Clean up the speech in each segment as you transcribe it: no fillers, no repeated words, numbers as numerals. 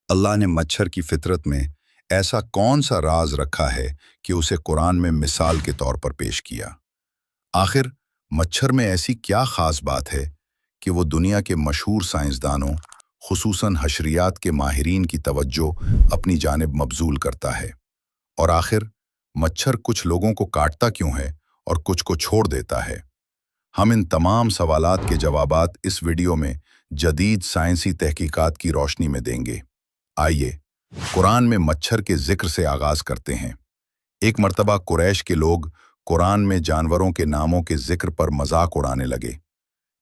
अल्लाह ने मच्छर की फितरत में ऐसा कौन सा राज रखा है कि उसे कुरान में मिसाल के तौर पर पेश किया। आखिर मच्छर में ऐसी क्या खास बात है कि वो दुनिया के मशहूर साइंसदानों, खुसूसन हशरियात के माहिरीन की तवज्जो अपनी जानिब मबजूल करता है। और आखिर मच्छर कुछ लोगों को काटता क्यों है और कुछ को छोड़ देता है। हम इन तमाम सवालात के जवाबात इस वीडियो में जदीद साइंसी तहकीकात की रोशनी में देंगे। आइए कुरान में मच्छर के जिक्र से आगाज करते हैं। एक मर्तबा कुरैश के लोग कुरान में जानवरों के नामों के जिक्र पर मजाक उड़ाने लगे,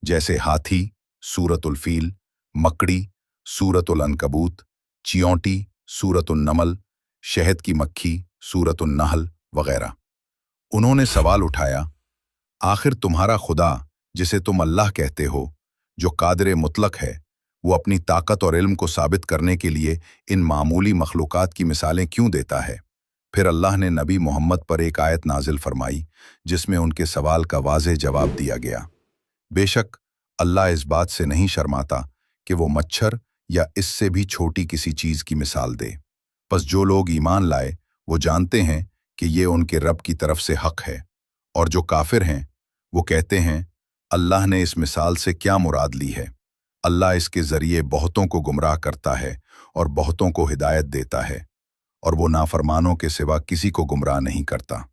जैसे हाथी सूरतुल फील, मकड़ी सूरतुल अनकबूत, चियोंटी सूरतुल नमल, शहद की मक्खी सूरतुल नहल वगैरह। उन्होंने सवाल उठाया, आखिर तुम्हारा खुदा जिसे तुम अल्लाह कहते हो, जो कादिर मुतलक है, वो अपनी ताकत और इल्म को साबित करने के लिए इन मामूली मखलूकात की मिसालें क्यों देता है। फिर अल्लाह ने नबी मोहम्मद पर एक आयत नाजिल फरमाई जिसमें उनके सवाल का वाज़ेह जवाब दिया गया। बेशक अल्लाह इस बात से नहीं शर्माता कि वो मच्छर या इससे भी छोटी किसी चीज़ की मिसाल दे। बस जो लोग ईमान लाए वो जानते हैं कि ये उनके रब की तरफ से हक है, और जो काफिर हैं वो कहते हैं अल्लाह ने इस मिसाल से क्या मुराद ली है। अल्लाह इसके ज़रिए बहुतों को गुमराह करता है और बहुतों को हिदायत देता है, और वो नाफरमानों के सिवा किसी को गुमराह नहीं करता।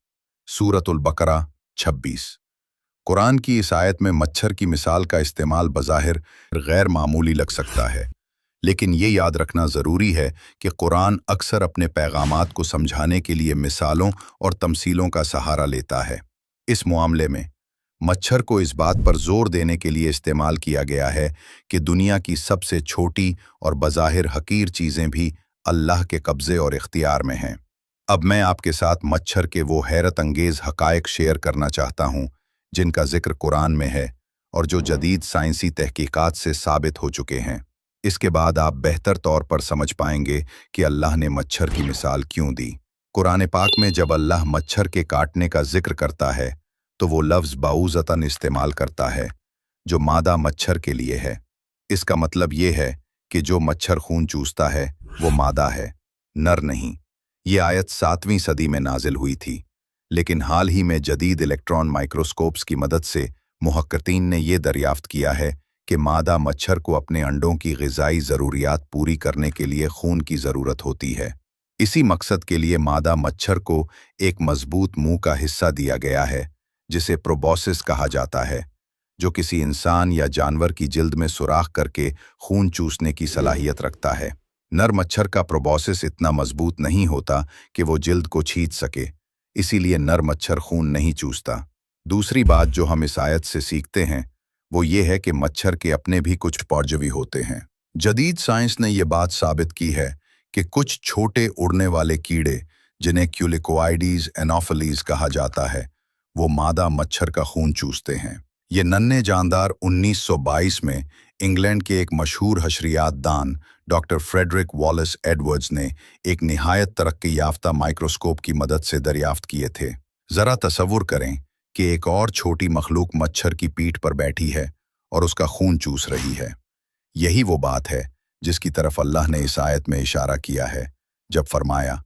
सूरतुल बकरा 26। कुरान की इस आयत में मच्छर की मिसाल का इस्तेमाल बज़ाहिर गैर मामूली लग सकता है, लेकिन ये याद रखना ज़रूरी है कि कुरान अक्सर अपने पैगामात को समझाने के लिए मिसालों और तमसीलों का सहारा लेता है। इस मामले में मच्छर को इस बात पर जोर देने के लिए इस्तेमाल किया गया है कि दुनिया की सबसे छोटी और बज़ाहिर हकीर चीज़ें भी अल्लाह के कब्ज़े और इख्तियार में हैं। अब मैं आपके साथ मच्छर के वो हैरत अंगेज़ हक़ाइक़ शेयर करना चाहता हूँ जिनका जिक्र कुरान में है और जो जदीद साइंसी तहकीकात से साबित हो चुके हैं। इसके बाद आप बेहतर तौर पर समझ पाएंगे कि अल्लाह ने मच्छर की मिसाल क्यों दी। कुरान पाक में जब अल्लाह मच्छर के काटने का जिक्र करता है तो वो लफ्ज़ बाऊज़तन इस्तेमाल करता है जो मादा मच्छर के लिए है। इसका मतलब ये है कि जो मच्छर खून चूसता है वो मादा है, नर नहीं। ये आयत 7वीं सदी में नाजिल हुई थी, लेकिन हाल ही में जदीद इलेक्ट्रॉन माइक्रोस्कोप्स की मदद से मुहक्किकीन ने ये दरियाफ्त किया है कि मादा मच्छर को अपने अंडों की ग़िज़ाई ज़रूरियात पूरी करने के लिए खून की ज़रूरत होती है। इसी मकसद के लिए मादा मच्छर को एक मजबूत मुंह का हिस्सा दिया गया है जिसे प्रोबॉसिस कहा जाता है, जो किसी इंसान या जानवर की जिल्द में सुराख करके खून चूसने की सलाहियत रखता है। नर मच्छर का प्रोबॉसिस इतना मजबूत नहीं होता कि वो जिल्द को छींच सके, इसीलिए नर मच्छर खून नहीं चूसता। दूसरी बात जो हम इस आयत से सीखते हैं वो ये है कि मच्छर के अपने भी कुछ परजीवी होते हैं। जदीद साइंस ने ये बात साबित की है कि कुछ छोटे उड़ने वाले कीड़े जिन्हें क्यूलिकोआइडीज एनोफिलीज कहा जाता है वो मादा मच्छर का खून चूसते हैं। ये नन्हे जानदार 1922 में इंग्लैंड के एक मशहूर हशरियात दान डॉक्टर फ्रेडरिक वॉलेस एडवर्ड्स ने एक निहायत तरक्की याफ्ता माइक्रोस्कोप की मदद से दरियाफ्त किए थे। ज़रा तसव्वुर करें कि एक और छोटी मखलूक मच्छर की पीठ पर बैठी है और उसका खून चूस रही है। यही वो बात है जिसकी तरफ अल्लाह ने इस आयत में इशारा किया है जब फरमाया,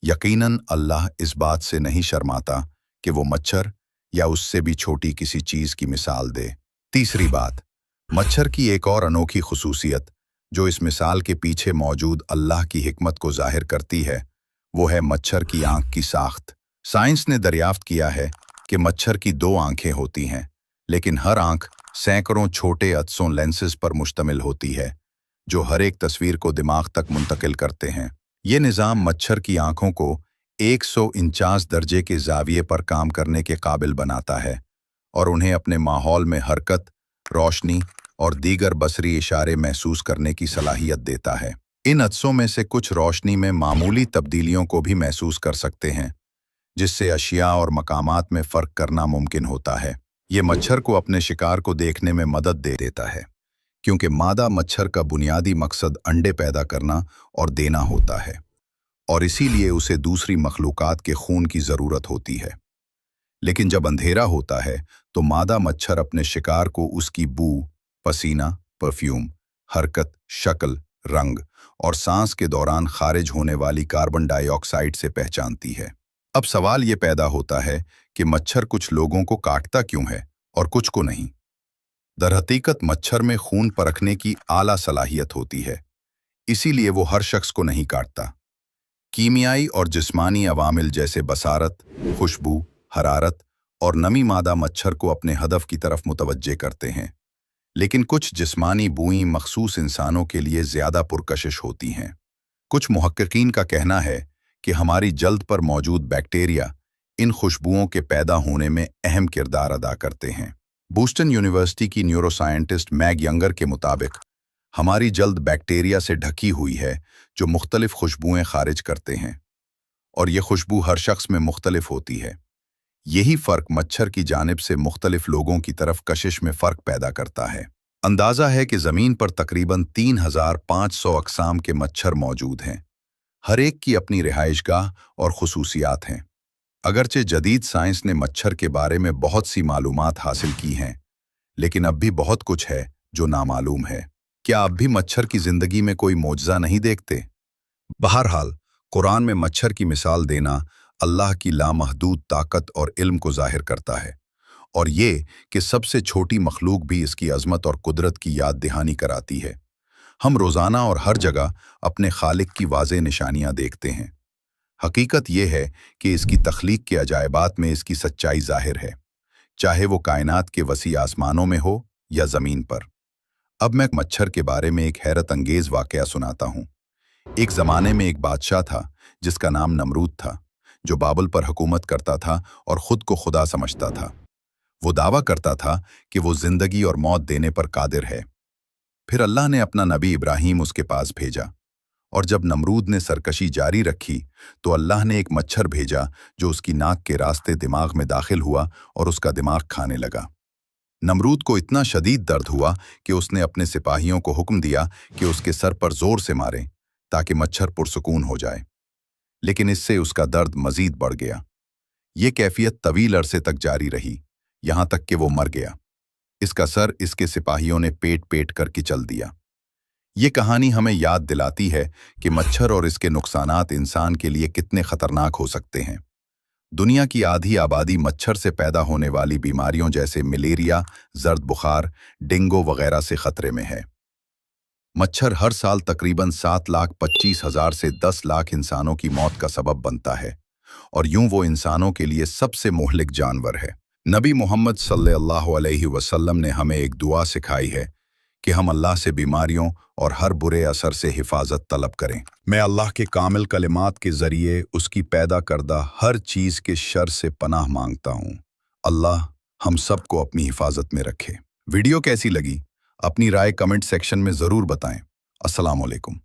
यकीनन अल्लाह इस बात से नहीं शर्माता कि वो मच्छर या उससे भी छोटी किसी चीज़ की मिसाल दे। तीसरी बात, मच्छर की एक और अनोखी खुसूसियत जो इस मिसाल के पीछे मौजूद अल्लाह की हिकमत को जाहिर करती है वो है मच्छर की आंख की साख्त। साइंस ने दरियाफ्त किया है कि मच्छर की 2 आंखें होती हैं, लेकिन हर आंख सैकड़ों छोटे अदसों लेंसेज पर मुश्तमिल होती है जो हर एक तस्वीर को दिमाग तक मुंतकिल करते हैं। ये निज़ाम मच्छर की आंखों को 149 दर्जे के ज़ाविये पर काम करने के काबिल बनाता है और उन्हें अपने माहौल में हरकत, रोशनी और दीगर बसरी इशारे महसूस करने की सलाहियत देता है। इन अदसों में से कुछ रोशनी में मामूली तब्दीलियों को भी महसूस कर सकते हैं, जिससे अशिया और मकामात में फ़र्क करना मुमकिन होता है। ये मच्छर को अपने शिकार को देखने में मदद दे देता है, क्योंकि मादा मच्छर का बुनियादी मकसद अंडे पैदा करना और देना होता है, और इसीलिए उसे दूसरी मखलूकात के खून की ज़रूरत होती है। लेकिन जब अंधेरा होता है तो मादा मच्छर अपने शिकार को उसकी बू, पसीना, परफ्यूम, हरकत, शक्ल रंग और सांस के दौरान खारिज होने वाली कार्बन डाइऑक्साइड से पहचानती है। अब सवाल ये पैदा होता है कि मच्छर कुछ लोगों को काटता क्यों है और कुछ को नहीं। दरहकीकत मच्छर में खून परखने की आला सलाहियत होती है, इसीलिए वो हर शख्स को नहीं काटता। कीमियाई और जिस्मानी अवामिल जैसे बसारत, खुशबू, हरारत और नमी मादा मच्छर को अपने हदफ की तरफ मुतवज्जे करते हैं, लेकिन कुछ जिस्मानी बुएं मखसूस इंसानों के लिए ज़्यादा पुरकशिश होती हैं। कुछ मुहक्किकीन का कहना है कि हमारी जल्द पर मौजूद बैक्टीरिया इन खुशबुओं के पैदा होने में अहम किरदार अदा करते हैं। बूस्टन यूनिवर्सिटी की न्यूरोसाइंटिस्ट मैग यंगर के मुताबिक हमारी जल्द बैक्टीरिया से ढकी हुई है जो मुख्तलिफ खुशबुएं खारिज करते हैं, और ये खुशबू हर शख्स में मुख्तलिफ होती है। यही फ़र्क मच्छर की जानिब से मुख्तलिफ लोगों की तरफ कशिश में फ़र्क पैदा करता है। अंदाज़ा है कि ज़मीन पर तकरीबन 3500 अक़साम के मच्छर मौजूद हैं। हर एक की अपनी रिहाइशगाह और खुसूसियात हैं। अगरचे जदीद साइंस ने मच्छर के बारे में बहुत सी मालूमात हासिल की हैं, लेकिन अब भी बहुत कुछ है जो नामालूम है। क्या अब भी मच्छर की ज़िंदगी में कोई मौजज़ा नहीं देखते? बहरहाल, कुरान में मच्छर की मिसाल देना अल्लाह की लामहदूद ताकत और इल्म को ज़ाहिर करता है, और ये कि सबसे छोटी मखलूक भी इसकी अज़मत और कुदरत की याद दहानी कराती है। हम रोज़ाना और हर जगह अपने खालिक की वाज़ेह निशानियाँ देखते हैं। हकीकत यह है कि इसकी तख्लीक के अजायबात में इसकी सच्चाई ज़ाहिर है, चाहे वो कायनात के वसी आसमानों में हो या ज़मीन पर। अब मैं मच्छर के बारे में एक हैरत अंगेज़ वाक़या सुनाता हूँ। एक ज़माने में एक बादशाह था जिसका नाम नमरूद था, जो बाबल पर हुकूमत करता था और ख़ुद को खुदा समझता था। वो दावा करता था कि वो ज़िंदगी और मौत देने पर कादिर है। फिर अल्लाह ने अपना नबी इब्राहीम उसके पास भेजा, और जब नमरूद ने सरकशी जारी रखी तो अल्लाह ने एक मच्छर भेजा जो उसकी नाक के रास्ते दिमाग में दाखिल हुआ और उसका दिमाग खाने लगा। नमरूद को इतना शदीद दर्द हुआ कि उसने अपने सिपाहियों को हुक्म दिया कि उसके सर पर ज़ोर से मारें ताकि मच्छर पुरसुकून हो जाए, लेकिन इससे उसका दर्द मज़ीद बढ़ गया। ये कैफियत तवील अरसे तक जारी रही, यहाँ तक कि वो मर गया। इसका सर इसके सिपाहियों ने पेट पेट कर किचल दिया। ये कहानी हमें याद दिलाती है कि मच्छर और इसके नुकसानात इंसान के लिए कितने ख़तरनाक हो सकते हैं। दुनिया की आधी आबादी मच्छर से पैदा होने वाली बीमारियों जैसे मलेरिया, जर्द बुखार, डेंगू वगैरह से खतरे में है। मच्छर हर साल तकरीबन 7,25,000 से 10 लाख इंसानों की मौत का सबब बनता है, और यूं वो इंसानों के लिए सबसे मुहलिक जानवर है। नबी मोहम्मद सल्लल्लाहु अलैहि वसल्लम ने हमें एक दुआ सिखाई है कि हम अल्लाह से बीमारियों और हर बुरे असर से हिफाजत तलब करें। मैं अल्लाह के कामिल कलिमात के ज़रिए उसकी पैदा करदा हर चीज़ के शर से पनाह मांगता हूँ। अल्लाह हम सब को अपनी हिफाजत में रखे। वीडियो कैसी लगी? अपनी राय कमेंट सेक्शन में ज़रूर बताएं। अस्सलाम वालेकुम।